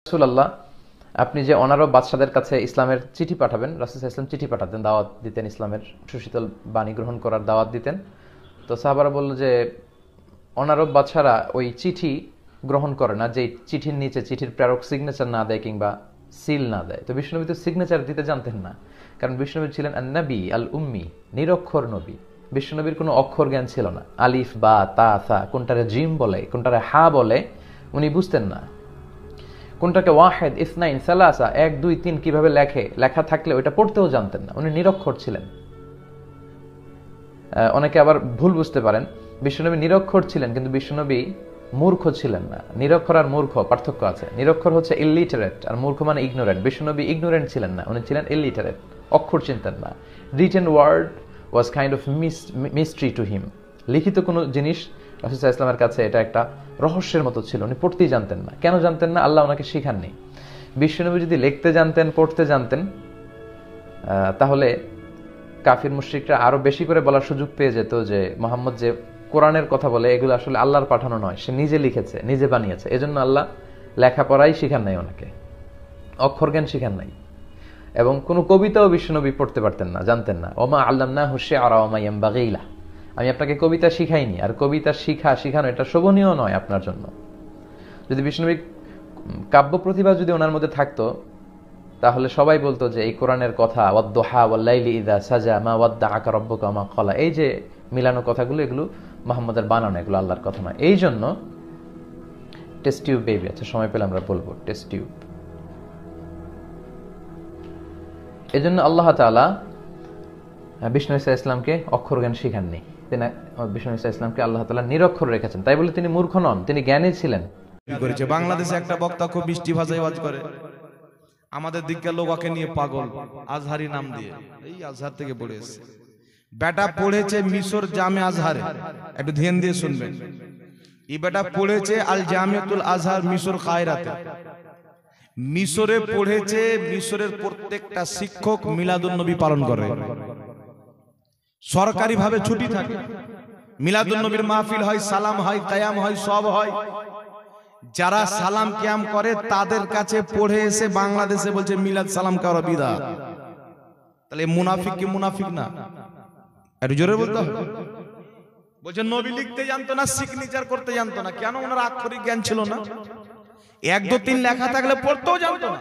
রাসূলুল্লাহ, আপনি যে অনারব বাদশাদের কাছে ইসলামের চিঠি পাঠাবেন, রাসূল সাল্লাল্লাহু আলাইহি ওয়াসাল্লাম চিঠি পাঠাতেন, দাওয়াত দিতেন, ইসলামের সুশীতল বাণী গ্রহণ করার দাওয়াত দিতেন। তো সাহাবারা বলল যে অনারব বাদশারা ওই চিঠি গ্রহণ করে না যে চিঠির নিচে চিঠির প্রেরক সিগনেচার না দেয় কিংবা সিল না দেয়। তো বিশ্বনবী তো সিগনেচার দিতে জানতেন না, কারণ বিশ্বনবী ছিলেন আন-নবী আল উম্মি, নিরক্ষর নবী। বিশ্বনবীর কোনো অক্ষর জ্ঞান ছিল না, আলিফ বা তা সা, কোনটারে জিম বলে কোনটারে হা বলে উনি বুঝতেন না, কোনটাকে ওয়াহেদ ইসনাইন সালাসা 1 2 3 কিভাবে লেখা থাকলে ওইটা পড়তেও জানতেন না, উনি নিরক্ষর ছিলেন। অনেকে আবার ভুল বুঝতে পারেন, বিশ্বনবী নিরক্ষর ছিলেন কিন্তু বিশ্বনবী মূর্খ ছিলেন না। নিরক্ষর আর মূর্খ পার্থক্য আছে। নিরক্ষর হচ্ছে ইলিটারেট আর মূর্খ মানে ইগনোরেন্ট। বিশ্বনবী ইগনোরেন্ট ছিলেন না, উনি ছিলেন ইলিটারেট, অক্ষর চিনতেন না। Written word was kind of mystery to him. লিখিত কোনো জিনিস রাসূল সাল্লাল্লাহু আলাইহি ওয়াসাল্লামের কাছে এটা একটা রহস্যের মতো ছিল, উনি পড়তেই জানতেন না। কেন জানতেন না? আল্লাহ ওনাকে শিখাননি। বিশ্বনবী যদি লিখতে জানতেন, পড়তে জানতেন, তাহলে কাফির মুশরিকরা আরো বেশি করে বলার সুযোগ পেয়ে যেত যে মুহাম্মদ যে কোরআনের কথা বলে এগুলো আসলে আল্লাহর পাঠানো নয়, সে নিজে লিখেছে, নিজে বানিয়েছে। এজন্য আল্লাহ লেখাপড়াই শিখান নাই ওনাকে, অক্ষর জ্ঞান শিখান নাই। এবং কোনো কবিতাও বিশ্বনবী পড়তে পারতেন না, জানতেন না। ওমা আল্লামনাহু শি'রা ওয়া মা ইয়ানবাগী লা, আমি আপনাকে কবিতা শিখাইনি, আর কবিতা শিখানো এটা শোভনীয় নয় আপনার জন্য। যদি বিশ্বনবী কাব্য প্রতিভা যদি ওনার মধ্যে থাকতো, তাহলে সবাই বলতো যে এই কোরআনের কথা ওয়াদ-দুহা ওয়াল-লাইলি ইযা সাজা মা ওয়াদ্দাআকা রাব্বুকা মা ক্বালা, এই যে মিলানো কথাগুলো এগুলো মুহাম্মদের বানানো, এগুলো আল্লাহর কথা নয়। এই জন্য টেস্ট টিউব বেবি, আচ্ছা সময় পেলে আমরা বলবো টেস্ট টিউব। এই জন্য আল্লাহ তাআলা বিষ্ণু ঈসা ইসলামকে অক্ষর জ্ঞান শিখাননি, তিনি বিষ্ণু ঈসা ইসলামকে আল্লাহ তাআলা নিরক্ষর রেখেছেন। তাই বলে তিনি মূর্খ নন, তিনি জ্ঞানী ছিলেন। করেছে বাংলাদেশে একটা বক্তা খুব মিষ্টি ভাষায় ওয়াজ করে, আমাদের দিককার লোক ওকে নিয়ে পাগল, আজহারি নাম দিয়ে, এই আজহার থেকে পড়ে এসেছে। বেটা পড়েছে মিশর জামে আজহারে, একটু ধ্যান দিয়ে শুনবেন। এই বেটা পড়েছে আল জামিয়াতুল আজহার মিশর কায়রাতে, মিশরে পড়েছে। মিশরের প্রত্যেকটা শিক্ষক মিলাদুন নবী পালন করে, সরকারি ভাবে ছুটি থাকে, মিলাদুন নবীর মাহফিল হয়, সালাম হয়, কিয়াম হয়, সব হয়। যারা সালাম কিয়াম করে তাদের কাছে পড়ে এসে বাংলাদেশে বলছে মিলাদ সালাম করা বিদআত। তাহলে মুনাফিক কি মুনাফিক না? একটু জোরে বলতে হবে। বলছে নবী লিখতে জানতো না, সিগনেচার করতে জানতো না। কেন? ওনার আক্ষরিক জ্ঞান ছিল না। 1 2 3 লেখা থাকলে পড়তেও জানতো না।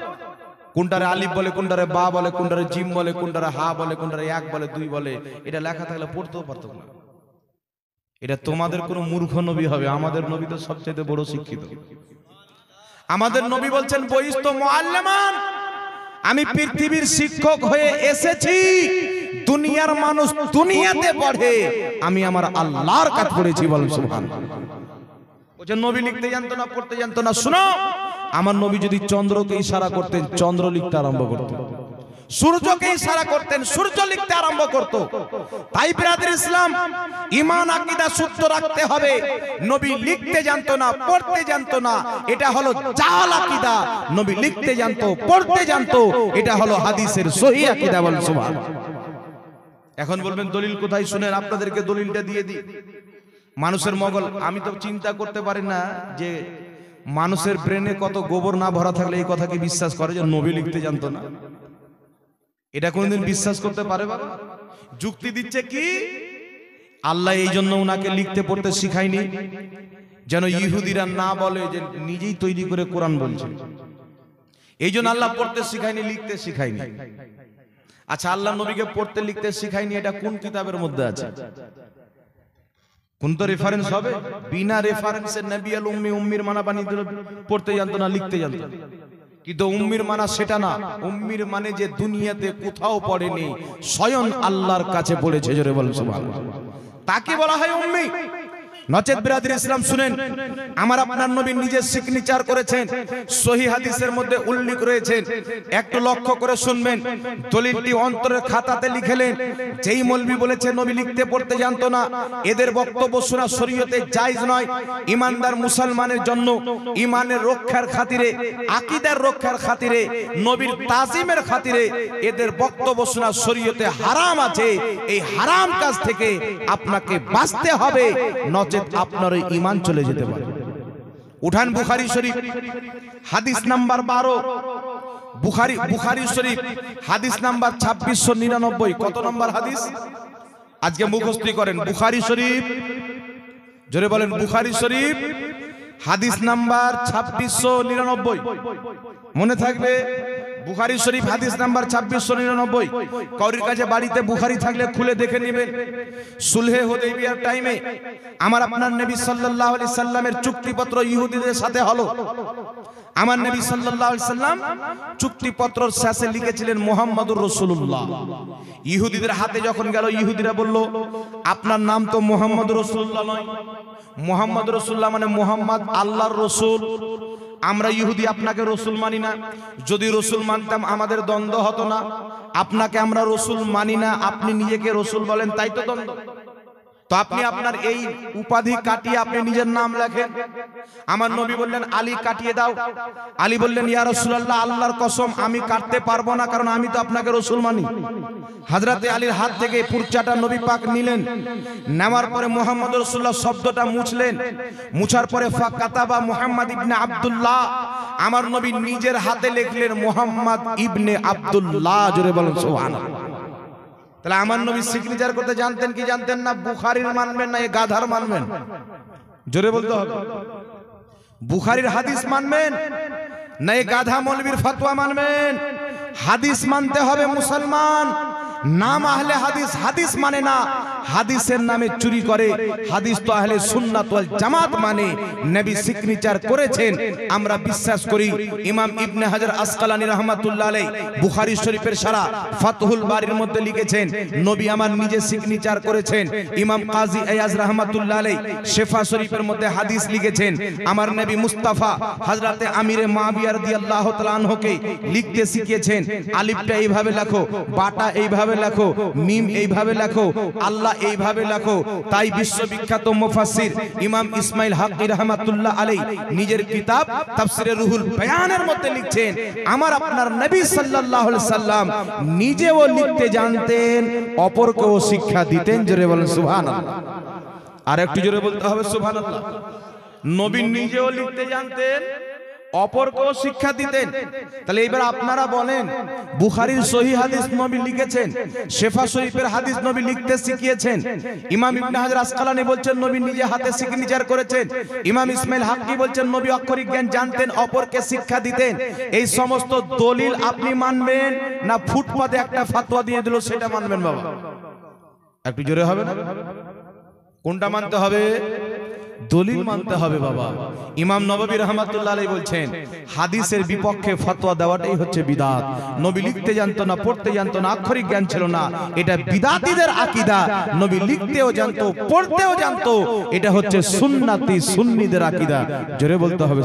কোনটারে আলিফ বলে, কোনটারে বা বলে, কোনটারে জিম বলে, কোনটারে হা বলে, কোনটারে 1 বলে 2 বলে, এটা লেখা থাকলে পড়তেও পারতো না। এটা তোমাদের কোন মূর্খ নবী হবে? আমাদের নবী তো সবচেয়ে বড় শিক্ষিত। আমাদের নবী বলছেন বইস্তু মুআল্লিমান, আমি পৃথিবীর শিক্ষক হয়ে এসেছি, দুনিয়ার মানুষ দুনিয়াতে পড়ে, আমি আমার আল্লাহর কাছে পড়েছি। বলেন সুবহানাল্লাহ। বলছে নবী লিখতে জানতো না, পড়তে জানতো না। শুনো, আমার নবী যদি চন্দ্রকে ইশারা করতেন, চন্দ্র লিখতে আরম্ভ করতেন। সূর্যকে ইশারা করতেন, সূর্য লিখতে আরম্ভ করত। তাই ব্রাদার ইসলাম, ঈমান আকীদা শুদ্ধ রাখতে হবে। নবী লিখতে জানতো না, পড়তে জানতো না, এটা হলো জাল আকীদা। নবী লিখতে জানতো, পড়তে জানতো, এটা হলো হাদিসের সহিহ আকীদা। বলেন সুবহানাল্লাহ। এখন বলবেন দলিল কোথায়? শুনেন, আপনাদেরকে দলিলটা দিয়ে দিই। মানুষের মগল, আমি তো চিন্তা করতে পারি না যে মানুষের ব্রেনে কত গোবর না ভরা থাকলে এই কথাকে বিশ্বাস করে যে নবী লিখতে জানতো না। এটা কোনদিন বিশ্বাস করতে পারে? বাবা যুক্তি দিচ্ছে কি, আল্লাহ এই জন্য উনাকে লিখতে পড়তে শিখায়নি যেন ইহুদিরা না বলে যে নিজেই তৈরি করে কোরআন বলছে। এই জন্য আল্লাহ পড়তে শিখায়নি, লিখতে শিখায়নি। আচ্ছা, আল্লাহ নবীকে পড়তে লিখতে শিখায়নি, এটা কোন কিতাবের মধ্যে আছে? কোন তো রেফারেন্স হবে? বিনা রেফারেন্সে নবী আল উম্মি, উম্মির মানা বানিয়ে দিল। পড়তে জানতো না, লিখতে জানতো। কিন্তু উম্মির মানা সেটা না। উম্মির মানে যে দুনিয়াতে কোথাও পড়েনি, স্বয়ং আল্লাহর কাছে পড়েছে। জোরে বলেন সুবহানাল্লাহ। তাকে বলা হয় উম্মি। নচেত ব্রাদার ইসলাম শুনেন, আমার আপনার নবী নিজে সিগনেচার করেছেন, সহিহ হাদিসের মধ্যে উল্লেখ রয়েছে। একটু লক্ষ্য করে শুনবেন, দলিলটি অন্তরের খাতাতে লিখলেন। যেই মৌলবি বলেছে নবী লিখতে পড়তে জানতো না, এদের বক্তব্য শোনা শরীয়তে জায়েজ নয়। ইমানদার মুসলমানের জন্য ইমানের রক্ষার খাতিরে, আকীদার রক্ষার খাতিরে, নবীর তাজিমের খাতিরে এদের বক্তব্য শোনা শরীয়তে হারাম আছে। এই হারাম কাজ থেকে আপনাকে বাঁচতে হবে, নচেত আপনার ঈমান চলে যেতে পারে। উঠান বুখারী শরীফ হাদিস নাম্বার 12, বুখারী শরীফ হাদিস নাম্বার 2699। কত নম্বর হাদিস? আজকে মুখস্থ করেন। বুখারী শরীফ, জোরে বলেন, বুখারী শরীফ হাদিস নাম্বার 2699। মনে থাকবে, বুখারী শরীফ হাদিস নাম্বার 2699। কারোর কাছে বাড়িতে বুখারী থাকলে খুলে দেখে নেবেন। সুলহে হুদাইবিয়ার টাইমে আমার আপনার নবী সাল্লাল্লাহু আলাইহি সাল্লামের চুক্তিপত্র ইহুদিদের সাথে হলো। আমার নবী সাল্লাল্লাহু আলাইহি সাল্লাম চুক্তিপত্রের শেষে লিখেছিলেন মুহাম্মাদুর রাসূলুল্লাহ। ইহুদিদের হাতে যখন গেল, ইহুদিরা বলল, আপনার নাম তো মুহাম্মাদুর রাসূলুল্লাহ নয়। মুহাম্মাদুর রাসূলুল্লাহ মানে মুহাম্মদ আল্লাহর রাসূল। আমরা ইহুদি আপনাকে রসুল মানি না। যদি রসুল মানতাম আমাদের দ্বন্দ্ব হতো না। আপনাকে আমরা রসুল মানি না, আপনি নিজেকে রসুল বলেন, তাই তো দ্বন্দ্ব। তো আপনি আপনার এই উপাধি কাটিয়ে আপনি নিজের নাম লেখেন। আমার নবী বললেন, আলী কাটিয়ে দাও। আলী বললেন, ইয়া রাসূলুল্লাহ, আল্লাহর কসম আমি কাটতে পারবো না, কারণ আমি তো আপনাকে রসুল মানি। হযরতে আলীর হাত থেকে পুরচাটা নবী পাক নিলেন। নেওয়ার পরে মুহাম্মদ রাসূলুল্লাহ শব্দটা মুছলেন। মুছার পরে ফাকাতাবা মুহাম্মদ ইবনে আব্দুল্লাহ, আমার নবী নিজের হাতে লিখলেন মুহাম্মদ ইবনে আব্দুল্লাহ। জোরে বলেন সুবহানাল্লাহ। তাহলে আমার নবী সিগনেচার করতে জানতেন কি জানতেন না? বুখারীর মানবেন না এ গাধার মানবেন? জোরে বলতে হবে। বুখারীর হাদিস মানবেন না এ গাধা মৌলবীর ফতোয়া মানবেন? হাদিস মানতে হবে মুসলমান। নাম আহলে হাদিস, হাদিস মানে না, হাদিসের নামে চুরি করে। হাদিস তো আহলে সুন্নাত ওয়াল জামাত মানে। নবী সিগনেচার করেছেন, আমরা বিশ্বাস করি। ইমাম ইবনে হাজার আসকালানী রাহমাতুল্লাহ আলাইহি বুখারী শরীফের সারা ফাতহুল বারীর মধ্যে লিখেছেন, নবী আমার নিজে সিগনেচার করেছেন। ইমাম কাজী আয়াজ রাহমাতুল্লাহ আলাইহি শিফা শরীফের মধ্যে হাদিস লিখেছেন, আমার নবী মুস্তাফা হযরতে আমিরে মুআবিয়া রাদিয়াল্লাহু তাআলা আনহুকে লিখতে শিখিয়েছেন, আলিফটা এইভাবে লেখো, বাটা এইভাবে লেখো, মিম এইভাবে লেখো, আল্লাহ এইভাবে লেখো। তাই বিশ্ববিখ্যাত মুফাসসির ইমাম ইসমাইল হাক্কি রাহমাতুল্লাহ আলাইহি নিজের কিতাব তাফসীরে রুহুল বায়ানের মধ্যে লিখছেন, আমার আপনার নবী সাল্লাল্লাহু আলাইহি সাল্লাম নিজেও লিখতে জানতেন, অপরকেও শিক্ষা দিতেন। জোরে বলেন সুবহানাল্লাহ। আর একটু জোরে বলতে হবে সুবহানাল্লাহ। নবী নিজেও লিখতে জানতেন, অপরকেও শিক্ষা দিতেন। তাহলে এবার আপনারা বলেন, বুখারীর সহিহ হাদিস নবী লিখেছেন, শিফা শরীফের হাদিস নবী লিখতে শিখিয়েছেন। ইমাম ইবনে হাজার আসকালানী বলছেন নবী নিজে হাতে সিগনেচার করেছেন। ইমাম ইসমাইল হাক্কি বলছেন নবী অক্ষরিক জ্ঞান জানতেন, অপরকে শিক্ষা দিতেন। এই সমস্ত দলিল আপনি মানবেন না ফুটপাতে একটা ফতোয়া দিয়ে দিল সেটা মানবেন? বাবা একটু জোরে হবে না? কোনটা মানতে হবে? দলিল মানতে হবে বাবা। ইমাম নববী রাহমাতুল্লাহ আলাইহি বলছেন, হাদিসের বিপক্ষে ফতোয়া দেওয়াটাই হচ্ছে বিদআত। নবী লিখতে জানতো না, পড়তে জানতো না, আক্ষরিক জ্ঞান ছিল না, এটা বিদআতীদের আকীদা। নবী লিখতেও জানতো, পড়তেও জানতো, এটা হচ্ছে সুন্নাতি সুন্নিদের আকীদা। জোরে বলতে হবে।